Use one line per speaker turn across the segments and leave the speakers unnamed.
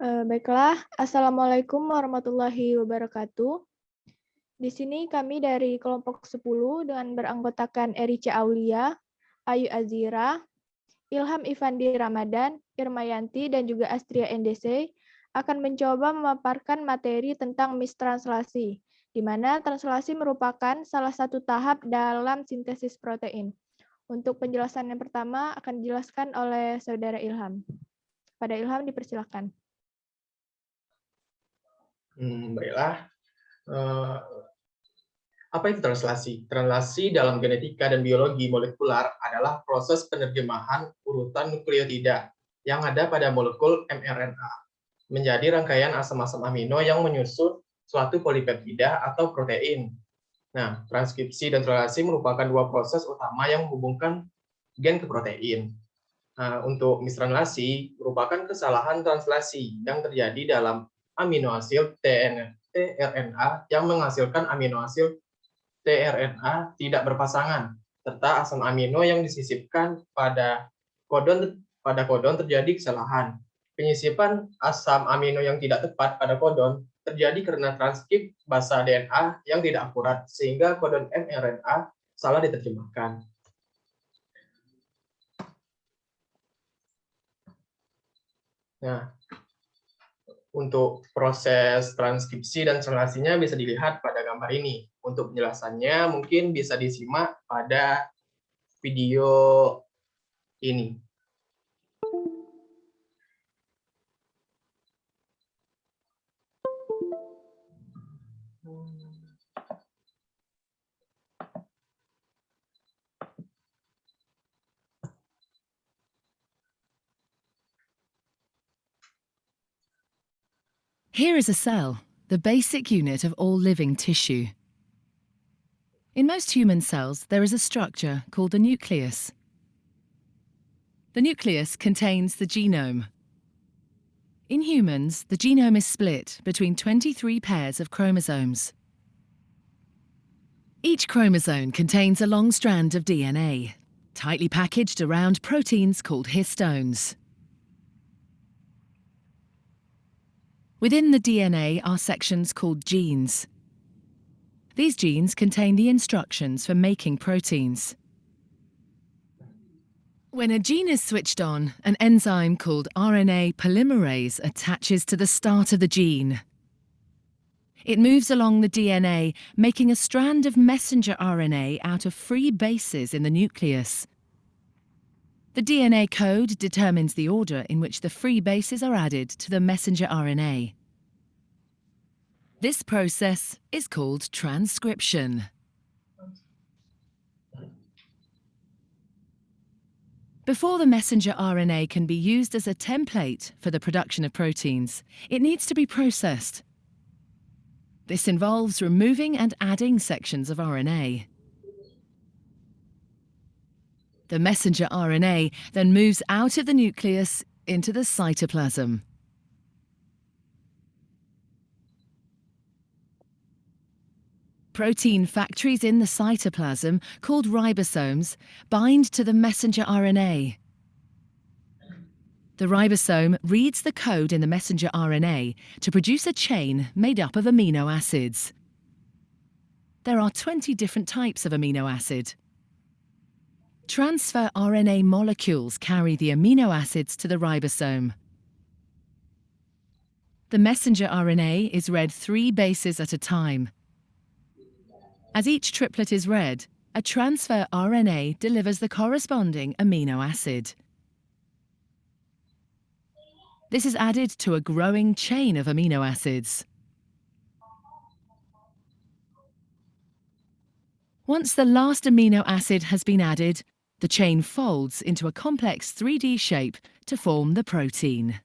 Baiklah, Assalamualaikum warahmatullahi wabarakatuh. Di sini kami dari kelompok 10 dengan beranggotakan Erica Aulia, Ayu Azira, Ilham Ivandi Ramadan, Irmayanti, dan juga Astria NDC akan mencoba memaparkan materi tentang mistranslasi, di mana translasi merupakan salah satu tahap dalam sintesis protein. Untuk penjelasan yang pertama akan dijelaskan oleh Saudara Ilham. Pada Ilham dipersilakan.
Baiklah, apa itu translasi? Translasi dalam genetika dan biologi molekular adalah proses penerjemahan urutan nukleotida yang ada pada molekul mRNA menjadi rangkaian asam-asam amino yang menyusun suatu polipeptida atau protein. Nah, transkripsi dan translasi merupakan dua proses utama yang menghubungkan gen ke protein. Nah, untuk mistranslasi merupakan kesalahan translasi yang terjadi dalam aminoasid tRNA yang menghasilkan aminoasid tRNA tidak berpasangan, serta asam amino yang disisipkan pada kodon terjadi kesalahan. Penyisipan asam amino yang tidak tepat pada kodon terjadi karena transkrip basa DNA yang tidak akurat, sehingga kodon mRNA salah diterjemahkan. Nah, untuk proses transkripsi dan translasinya bisa dilihat pada gambar ini. Untuk penjelasannya mungkin bisa disimak pada video ini.
Here is a cell, the basic unit of all living tissue. In most human cells, there is a structure called the nucleus. The nucleus contains the genome. In humans, the genome is split between 23 pairs of chromosomes. Each chromosome contains a long strand of DNA, tightly packaged around proteins called histones. Within the DNA are sections called genes. These genes contain the instructions for making proteins. When a gene is switched on, an enzyme called RNA polymerase attaches to the start of the gene. It moves along the DNA, making a strand of messenger RNA out of free bases in the nucleus. The DNA code determines the order in which the free bases are added to the messenger RNA. This process is called transcription. Before the messenger RNA can be used as a template for the production of proteins, it needs to be processed. This involves removing and adding sections of RNA. The messenger RNA then moves out of the nucleus into the cytoplasm. Protein factories in the cytoplasm, called ribosomes, bind to the messenger RNA. The ribosome reads the code in the messenger RNA to produce a chain made up of amino acids. There are 20 different types of amino acid. Transfer RNA molecules carry the amino acids to the ribosome. The messenger RNA is read 3 bases at a time. As each triplet is read, a transfer RNA delivers the corresponding amino acid. This is added to a growing chain of amino acids. Once the last amino acid has been added, the chain folds into a complex 3D shape to form the protein.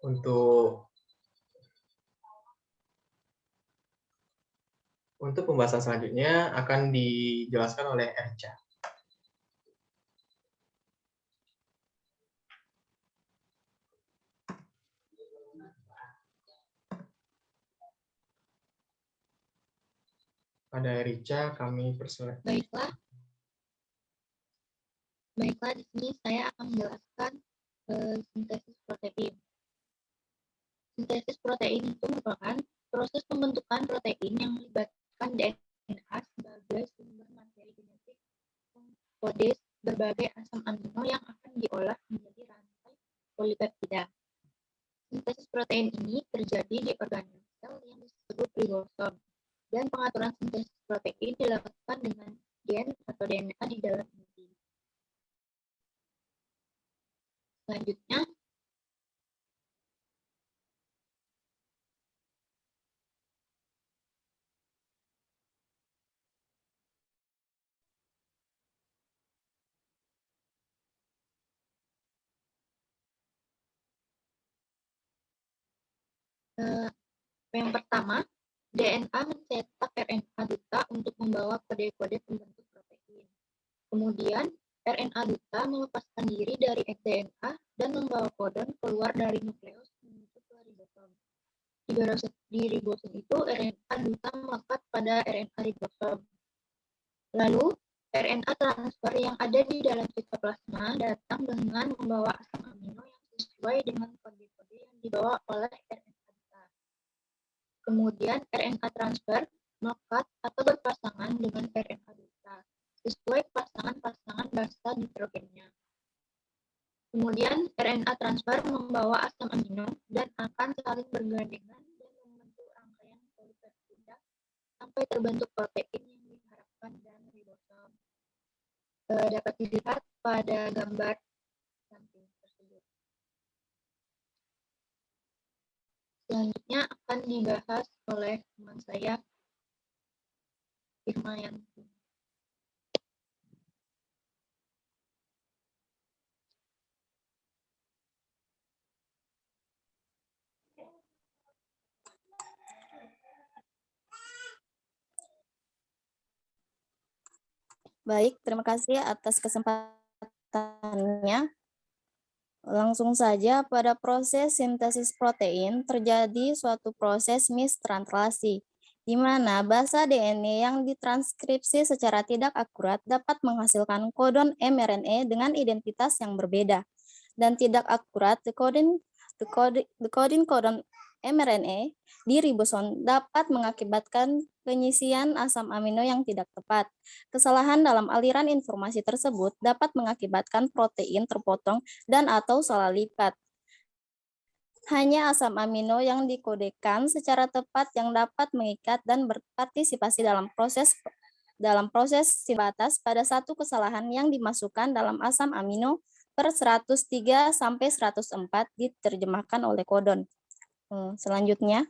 Untuk pembahasan selanjutnya akan dijelaskan oleh Erica. Pada Erica kami persilakan.
Baiklah, Baiklah, di sini saya akan menjelaskan sintesis protein. Sintesis protein itu merupakan proses pembentukan protein yang melibatkan DNA sebagai sumber materi genetik kode berbagai asam amino yang akan diolah menjadi rantai polipeptida. Sintesis protein ini terjadi di organel sel yang disebut ribosom, dan pengaturan sintesis protein dilakukan dengan gen atau DNA di dalam inti. Selanjutnya, yang pertama, DNA mencetak RNA duta untuk membawa kode-kode pembentuk protein. Kemudian, RNA duta melepaskan diri dari DNA dan membawa kodon keluar dari nukleus menuju ke ribosom. Di ribosom itu, RNA duta melekat pada RNA ribosom. Lalu, RNA transfer yang ada di dalam sitoplasma datang dengan membawa asam amino yang sesuai dengan kode-kode yang dibawa oleh RNA duta. Kemudian, RNA transfer melekat atau berpasangan dengan RNA duta sesuai pasangan-pasangan basa nitrogennya. Kemudian, RNA transfer membawa asam amino dan akan saling bergandengan dan membentuk rangkaian polipeptida sampai terbentuk protein yang diharapkan dalam ribosom. Dapat dilihat pada gambar samping tersebut. Selanjutnya akan dibahas oleh teman saya, Irmayanti.
Baik, terima kasih atas kesempatannya. Langsung saja, pada proses sintesis protein terjadi suatu proses mistranslatasi, di mana basa DNA yang ditranskripsi secara tidak akurat dapat menghasilkan kodon mRNA dengan identitas yang berbeda, dan tidak akurat decoding kodon mRNA di ribosom dapat mengakibatkan pengisian asam amino yang tidak tepat. Kesalahan dalam aliran informasi tersebut dapat mengakibatkan protein terpotong dan atau salah lipat. Hanya asam amino yang dikodekan secara tepat yang dapat mengikat dan berpartisipasi dalam proses batas pada satu kesalahan yang dimasukkan dalam asam amino per 103 sampai 104 diterjemahkan oleh kodon. Selanjutnya,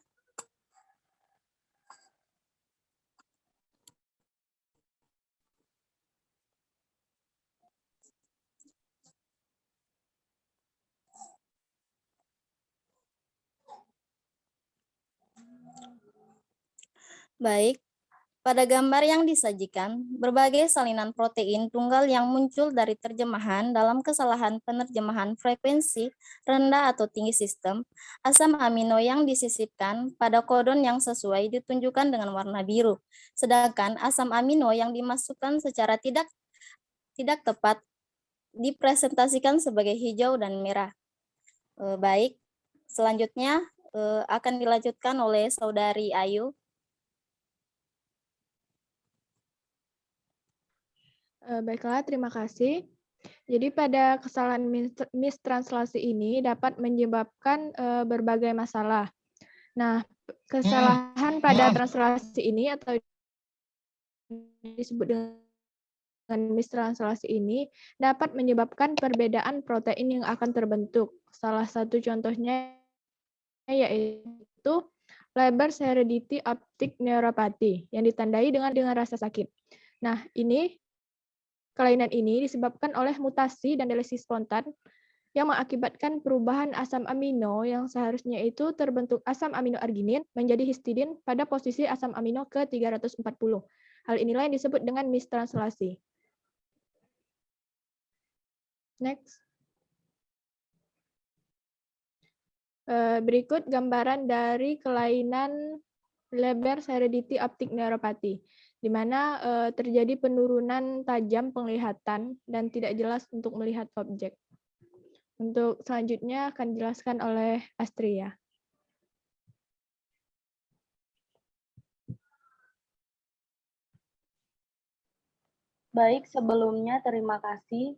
baik, pada gambar yang disajikan, berbagai salinan protein tunggal yang muncul dari terjemahan dalam kesalahan penerjemahan frekuensi rendah atau tinggi sistem, asam amino yang disisipkan pada kodon yang sesuai ditunjukkan dengan warna biru, sedangkan asam amino yang dimasukkan secara tidak tepat dipresentasikan sebagai hijau dan merah. Baik, selanjutnya akan dilanjutkan oleh Saudari Ayu.
Baiklah, terima kasih. Jadi pada kesalahan mistranslasi ini dapat menyebabkan berbagai masalah. Nah, kesalahan pada translasi ini atau disebut dengan mistranslasi ini dapat menyebabkan perbedaan protein yang akan terbentuk. Salah satu contohnya yaitu Leber's hereditary optic neuropathy yang ditandai dengan rasa sakit. Nah, kelainan ini disebabkan oleh mutasi dan delesi spontan yang mengakibatkan perubahan asam amino yang seharusnya itu terbentuk asam amino arginin menjadi histidin pada posisi asam amino ke-340. Hal inilah yang disebut dengan mistranslasi. Next. Berikut gambaran dari kelainan Leber's hereditary optic neuropathy. di mana terjadi penurunan tajam penglihatan dan tidak jelas untuk melihat objek. Untuk selanjutnya akan dijelaskan oleh Astria.
Baik, sebelumnya terima kasih.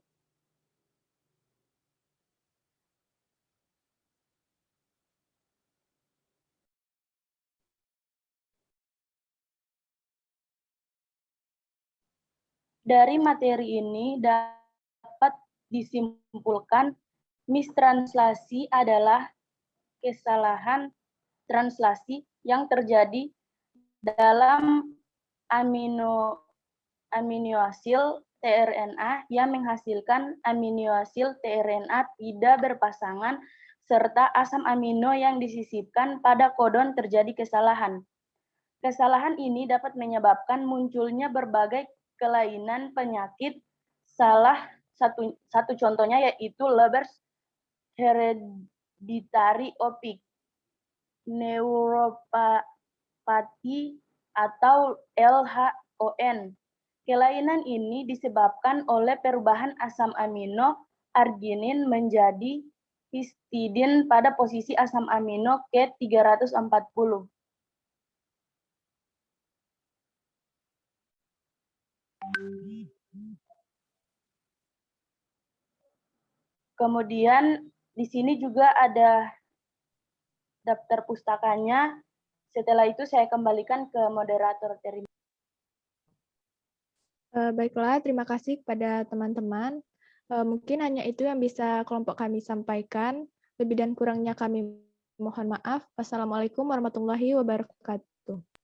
Dari materi ini dapat disimpulkan mistranslasi adalah kesalahan translasi yang terjadi dalam aminoasil tRNA yang menghasilkan aminoasil tRNA tidak berpasangan serta asam amino yang disisipkan pada kodon terjadi kesalahan. Kesalahan ini dapat menyebabkan munculnya berbagai kelainan penyakit. Salah satu contohnya yaitu Leber's hereditary optic neuropathy atau LHON. Kelainan ini disebabkan oleh perubahan asam amino arginin menjadi histidin pada posisi asam amino K340. Kemudian di sini juga ada daftar pustakanya. Setelah itu saya kembalikan ke moderator.
Baiklah, terima kasih kepada teman-teman. Mungkin hanya itu yang bisa kelompok kami sampaikan. Lebih dan kurangnya kami mohon maaf. Wassalamualaikum warahmatullahi wabarakatuh.